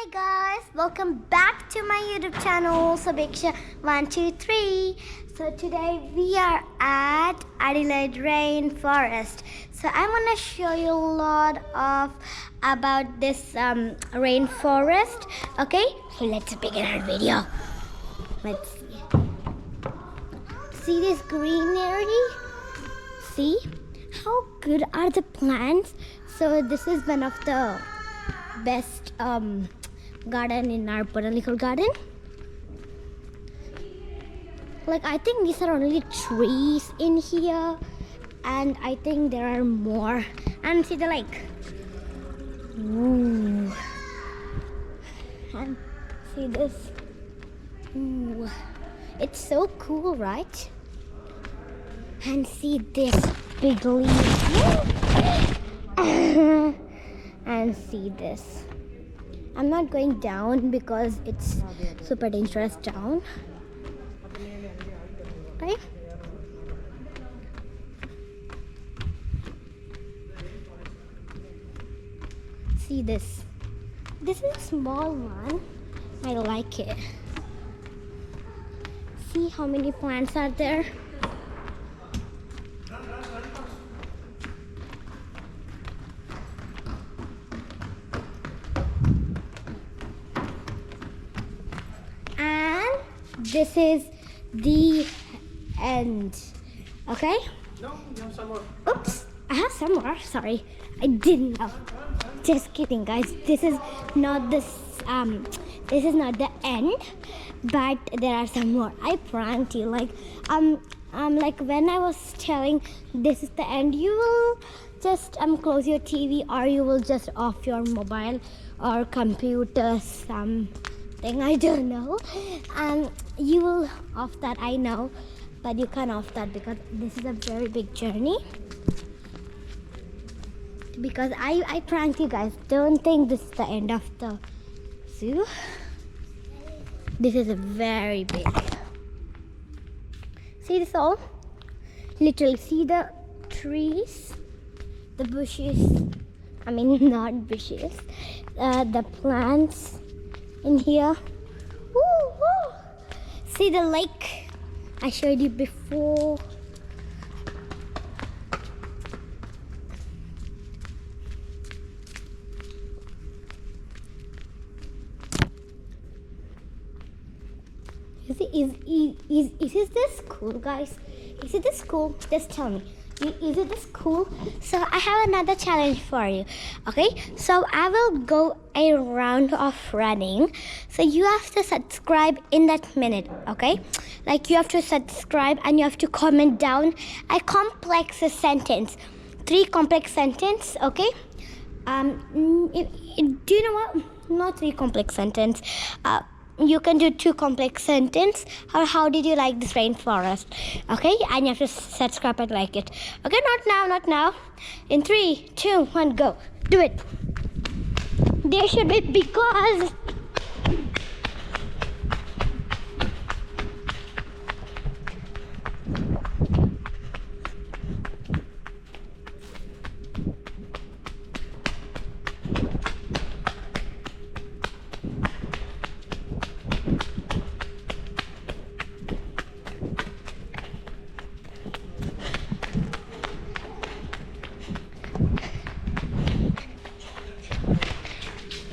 Hi guys, welcome back to my YouTube channel Sabiksha123. So today we are at Adelaide rainforest. So I'm gonna show you a lot of about this rainforest. Okay, so let's begin our video. Let's see this greenery. See how good are the plants? So this is one of the best garden in our botanical garden. Like I think these are only trees in here, and I think there are more. And see the lake. Ooh. And see this. Ooh. It's so cool, right? And see this big leaf. And see this. I'm not going down because it's super dangerous down. Okay. See this. This is a small one. I like it. See how many plants are there? This is the end. Okay? No, you have some more. Oops, I have some more. Sorry, I didn't know. Just kidding, guys. This is not the end, but there are some more. I pranked you. Like when I was telling this is the end, you will just close your TV, or you will just off your mobile or computer, something, I don't know. You will off that, I know, but you can't off that because this is a very big journey. Because I pranked you guys. Don't think this is the end of the zoo. This is a very big. See this all? Literally, see the trees, the bushes. I mean, not bushes. The plants in here. Woo, woo. See the lake I showed you before. Is this cool, guys? Is it this cool? Just tell me. Is it this cool? So I have another challenge for you. Okay, so I will go a round of running. So you have to subscribe in that minute. Okay, like you have to subscribe and you have to comment down a complex sentence, 3 complex sentence. Okay, do you know what? Not 3 complex sentence. You can do 2 complex sentence. How did you like this rainforest? Okay, and you have to subscribe and like it. Okay, not now. In 3, 2, 1, go. Do it. There should be, because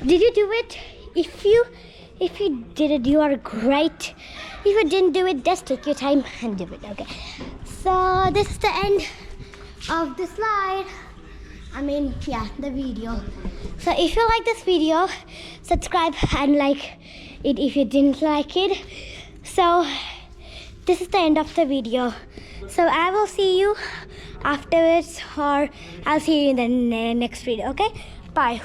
did you do it? If you did it, you are great. If you didn't do it, just take your time and do it. Okay. So this is the end of the slide. I mean, yeah, the video. So if you like this video, subscribe and like it if you didn't like it. So this is the end of the video. So I will see you afterwards, or I'll see you in the next video. Okay. Bye.